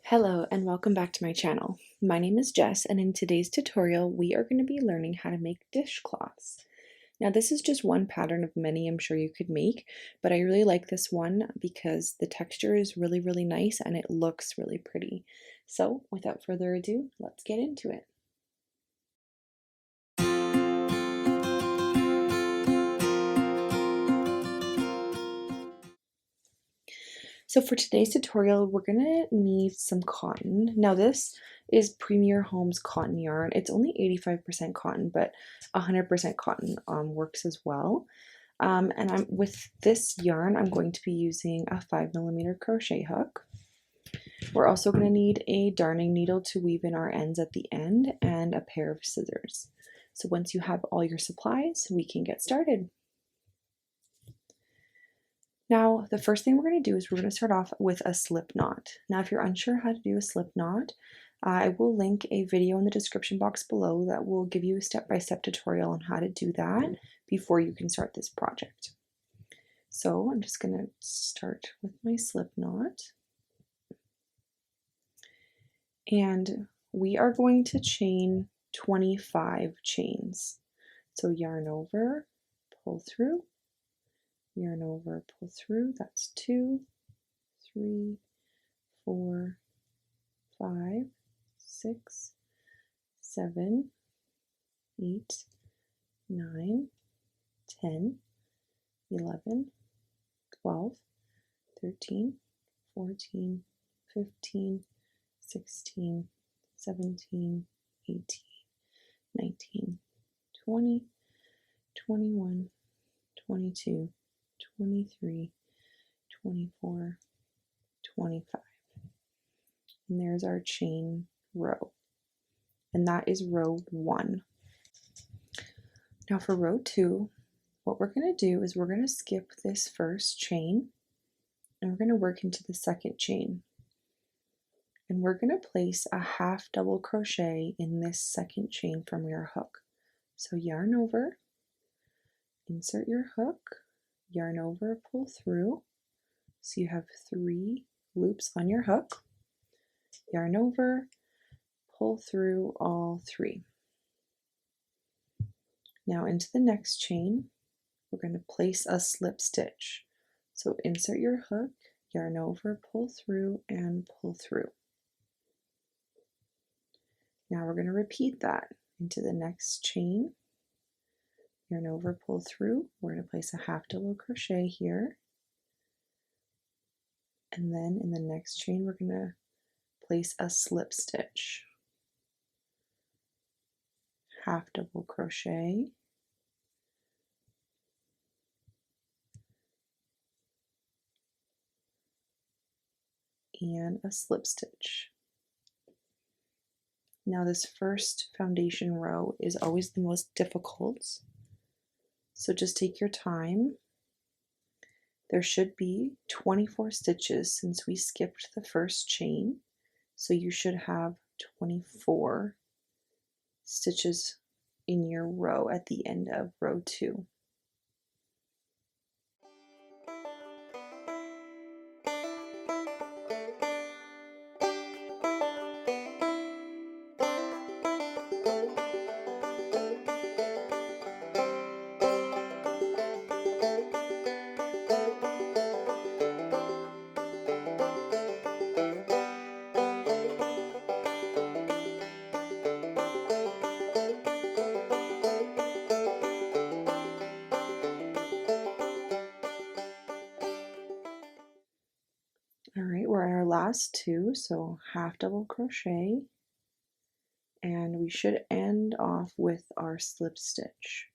Hello and welcome back to my channel. My name is Jess, and in today's tutorial we are going to be learning how to make dishcloths. Now this is just one pattern of many I'm sure you could make, but I really like this one because the texture is really nice and it looks really pretty. So without further ado, let's get into it. So for today's tutorial, we're gonna need some cotton. Now this is Premier Homes cotton yarn. It's only 85% cotton, but 100% cotton works as well. And with this yarn, I'm going to be using a 5mm crochet hook. We're also going to need a darning needle to weave in our ends at the end and a pair of scissors. So once you have all your supplies, we can get started. Now, the first thing we're going to do is we're going to start off with a slip knot. Now, if you're unsure how to do a slip knot, I will link a video in the description box below that will give you a step-by-step tutorial on how to do that before you can start this project. So I'm just going to start with my slip knot. And we are going to chain 25 chains. So yarn over, pull through, yarn over, pull through. That's 2, 3, 4, 5, 6, 7, 8, 9, 10, 11, 12, 13, 14, 15, 16, 17, 18, 19, 20, 21, 22, 23, 24, 25. And there's our chain row. And that is row 1. Now for row 2, what we're going to do is we're going to skip this first chain and we're going to work into the second chain. And we're going to place a half double crochet in this second chain from your hook. So yarn over, insert your hook, yarn over, pull through. So you have 3 loops on your hook, yarn over, pull through all 3. Now into the next chain, we're going to place a slip stitch. So insert your hook, yarn over, pull through, and pull through. Now we're going to repeat that into the next chain. Yarn over, pull through. We're going to place a half double crochet here. And then in the next chain, we're going to place a slip stitch. Half double crochet. And a slip stitch. Now this first foundation row is always the most difficult, so just take your time. There should be 24 stitches since we skipped the first chain, so you should have 24 stitches in your row at the end of row 2. Alright, we're at our last 2, so half double crochet, and we should end off with our slip stitch.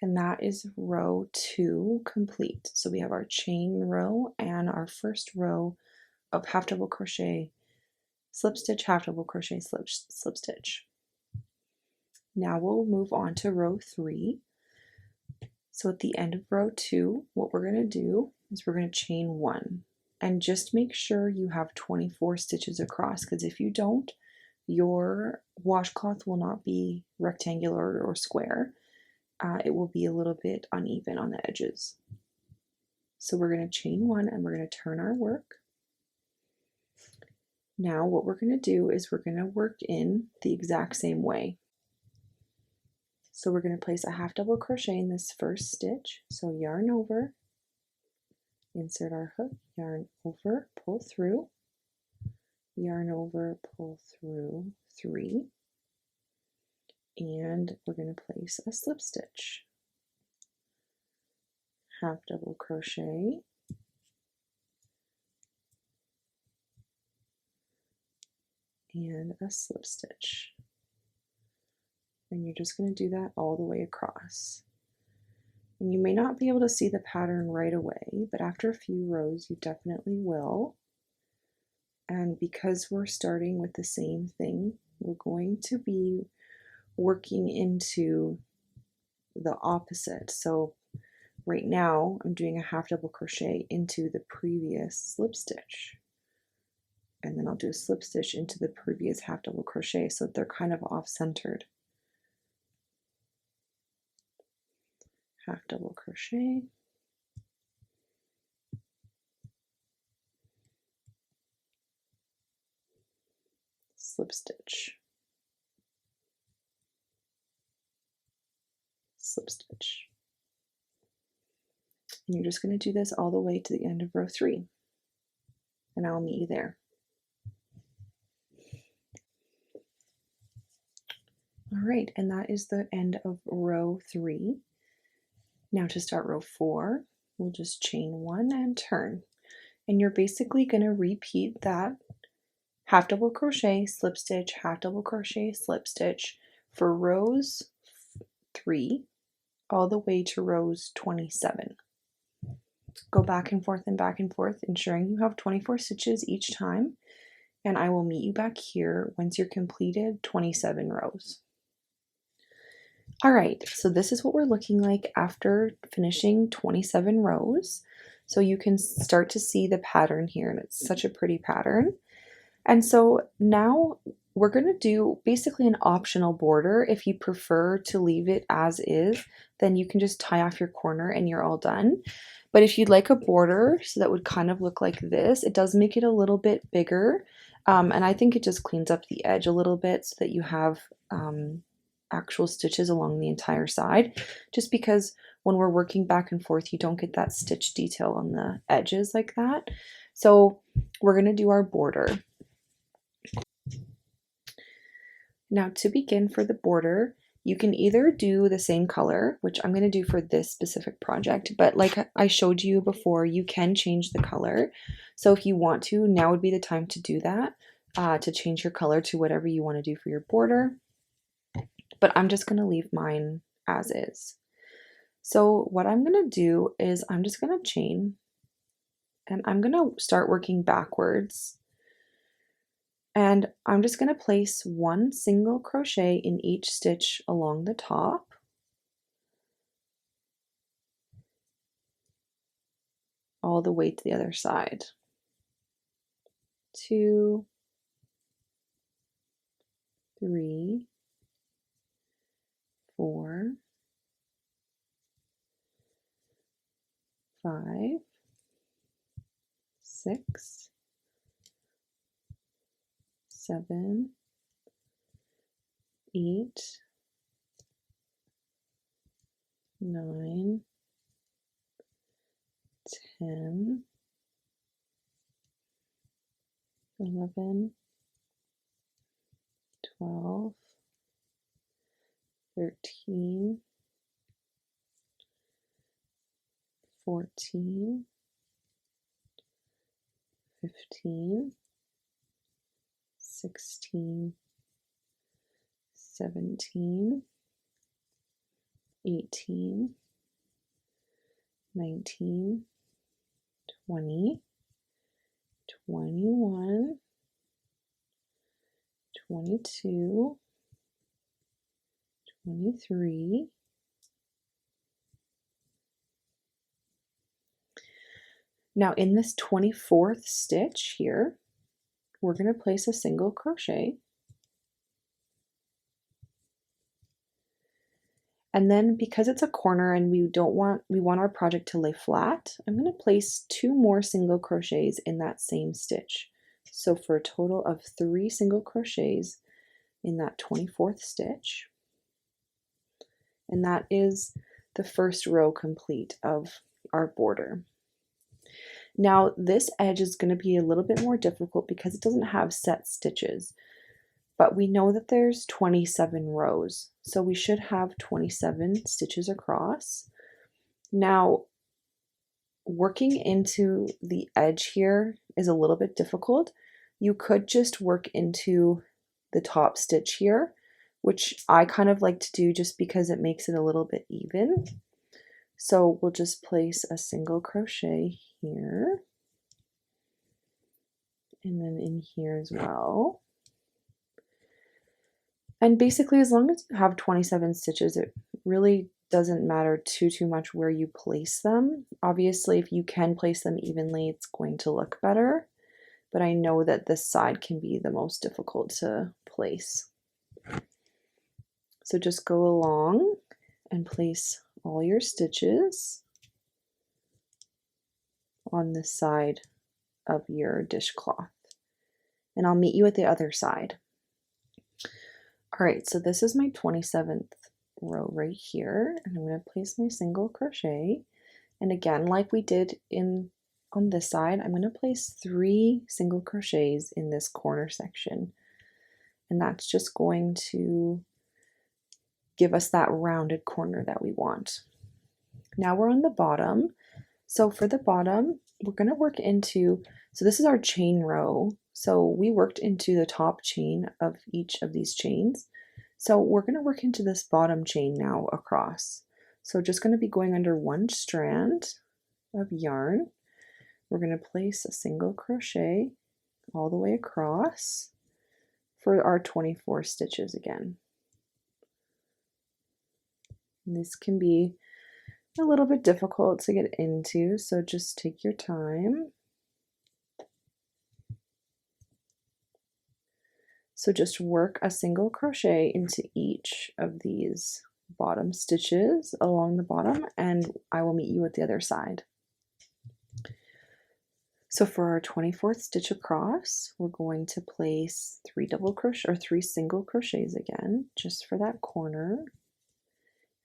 And that is row 2 complete. So we have our chain row and our first row of half double crochet, slip stitch, half double crochet, slip stitch. Now we'll move on to row 3. So at the end of row 2, what we're going to do is we're going to chain 1. And just make sure you have 24 stitches across, because if you don't, your washcloth will not be rectangular or square. It will be a little bit uneven on the edges. So we're going to chain 1 and we're going to turn our work. Now what we're going to do is we're going to work in the exact same way. So we're going to place a half double crochet in this first stitch. So yarn over, insert our hook, yarn over, pull through, yarn over, pull through 3, and we're going to place a slip stitch. Half double crochet, and a slip stitch. And you're just going to do that all the way across. And you may not be able to see the pattern right away, but after a few rows you definitely will. And because we're starting with the same thing, we're going to be working into the opposite. So right now I'm doing a half double crochet into the previous slip stitch, and then I'll do a slip stitch into the previous half double crochet, so they're kind of off-centered. Half double crochet, slip stitch, slip stitch. And you're just going to do this all the way to the end of row 3, and I'll meet you there. All right, and that is the end of row 3. Now to start row 4, we'll just chain 1 and turn. And you're basically going to repeat that half double crochet, slip stitch, half double crochet, slip stitch for rows 3 all the way to rows 27. Go back and forth, ensuring you have 24 stitches each time, and I will meet you back here once you're completed 27 rows. All right, so this is what we're looking like after finishing 27 rows. So you can start to see the pattern here, and it's such a pretty pattern. And so now we're going to do basically an optional border. If you prefer to leave it as is, then you can just tie off your corner and you're all done. But if you'd like a border, so that would kind of look like this, it does make it a little bit bigger. And I think it just cleans up the edge a little bit so that you have actual stitches along the entire side, just because when we're working back and forth you don't get that stitch detail on the edges like that. So we're going to do our border. Now to begin for the border, you can either do the same color, which I'm going to do for this specific project, but like I showed you before, you can change the color. So if you want to, now would be the time to do that, to change your color to whatever you want to do for your border. But I'm just going to leave mine as is. So what I'm going to do is I'm just going to chain, and I'm going to start working backwards. And I'm just going to place 1 single crochet in each stitch along the top. All the way to the other side. 2, 3, 4, 5, 6, 7, 8, 9, 10, 11, 12, 13, 14, 15, 16, 17, 18, 19, 20, 21, 22, 23, now in this 24th stitch here, we're going to place a single crochet, And then because it's a corner and we want our project to lay flat, I'm going to place 2 more single crochets in that same stitch. So for a total of 3 single crochets in that 24th stitch. And that is the first row complete of our border. Now this edge is going to be a little bit more difficult because it doesn't have set stitches, but we know that there's 27 rows, so we should have 27 stitches across. Now working into the edge here is a little bit difficult. You could just work into the top stitch here, which I kind of like to do just because it makes it a little bit even. So we'll just place a single crochet here and then in here as well. And basically, as long as you have 27 stitches, it really doesn't matter too much where you place them. Obviously, if you can place them evenly, it's going to look better. But I know that this side can be the most difficult to place. So just go along and place all your stitches on this side of your dishcloth. And I'll meet you at the other side. All right, so this is my 27th row right here, and I'm going to place my single crochet. And again, like we did on this side, I'm going to place 3 single crochets in this corner section. And that's just going to give us that rounded corner that we want. Now we're on the bottom. So for the bottom, we're going to work into, so this is our chain row. So we worked into the top chain of each of these chains. So we're going to work into this bottom chain now across. So just going to be going under 1 strand of yarn. We're going to place a single crochet all the way across for our 24 stitches again. And this can be a little bit difficult to get into, so just take your time. So just work a single crochet into each of these bottom stitches along the bottom, and I will meet you at the other side. So for our 24th stitch across, we're going to place 3 single crochets again, just for that corner.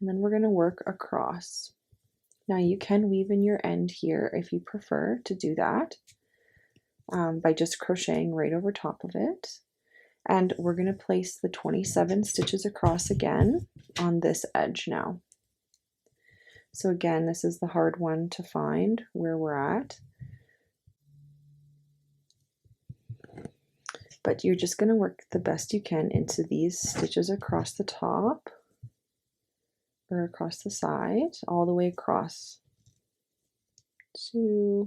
And then we're going to work across. Now you can weave in your end here if you prefer to do that by just crocheting right over top of it. And we're going to place the 27 stitches across again on this edge now. So again, this is the hard one to find where we're at. But you're just going to work the best you can into these stitches across the top or across the side, all the way across. 2,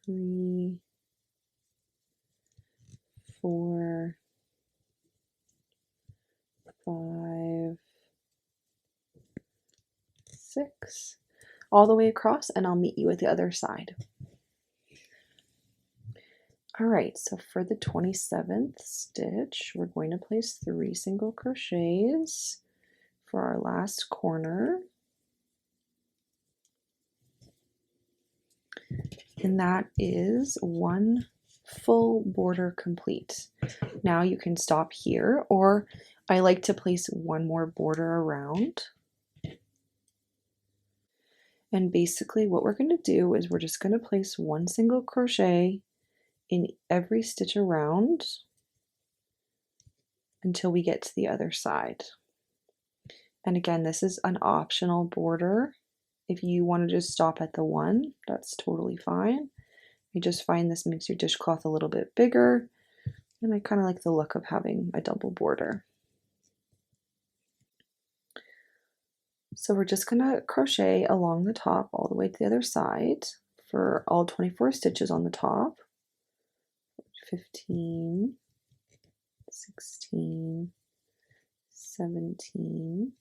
3, 4, 5, 6, all the way across, and I'll meet you at the other side. All right, so for the 27th stitch, we're going to place 3 single crochets for our last corner. And that is 1 full border complete. Now you can stop here, or I like to place 1 more border around. And basically what we're going to do is we're just going to place 1 single crochet in every stitch around until we get to the other side. And again, this is an optional border. If you want to just stop at the 1, that's totally fine. I just find this makes your dishcloth a little bit bigger, and I kind of like the look of having a double border. So we're just going to crochet along the top all the way to the other side for all 24 stitches on the top. 15, 16, 17,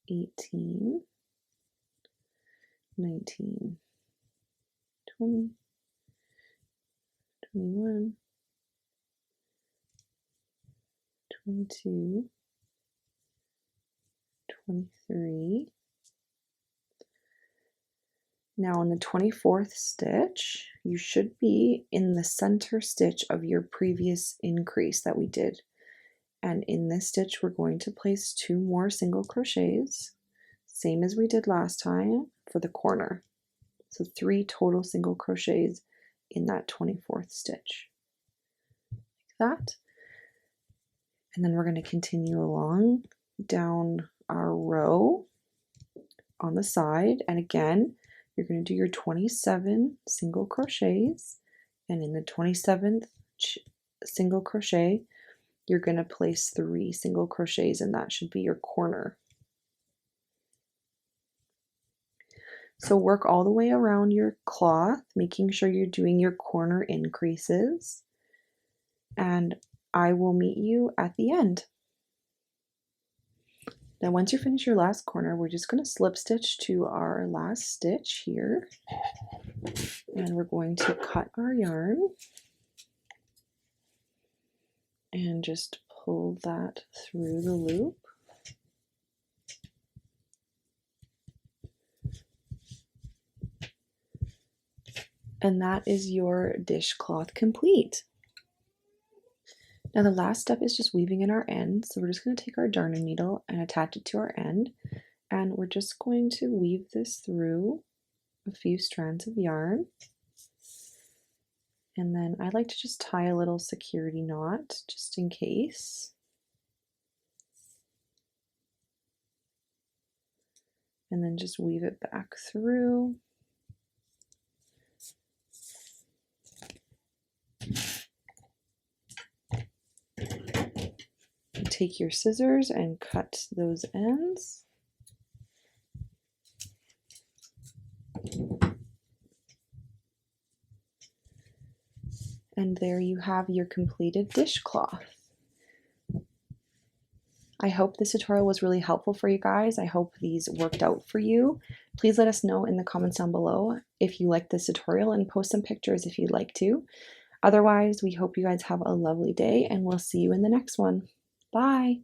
18, 19, 20, 21, 22, 23. Now in the 24th stitch, you should be in the center stitch of your previous increase that we did. And in this stitch, we're going to place 2 more single crochets, same as we did last time for the corner. So 3 total single crochets in that 24th stitch, like that. And then we're going to continue along down our row on the side. And again, you're going to do your 27 single crochets. And in the 27th single crochet, you're going to place 3 single crochets, and that should be your corner. So work all the way around your cloth, making sure you're doing your corner increases. And I will meet you at the end. Now once you finish your last corner, we're just going to slip stitch to our last stitch here. And we're going to cut our yarn and just pull that through the loop. And that is your dishcloth complete. Now the last step is just weaving in our end. So we're just going to take our darning needle and attach it to our end. And we're just going to weave this through a few strands of yarn. And then I like to just tie a little security knot just in case. And then just weave it back through. Take your scissors and cut those ends. And there you have your completed dishcloth. I hope this tutorial was really helpful for you guys. I hope these worked out for you. Please let us know in the comments down below if you liked this tutorial and post some pictures if you'd like to. Otherwise, we hope you guys have a lovely day and we'll see you in the next one. Bye!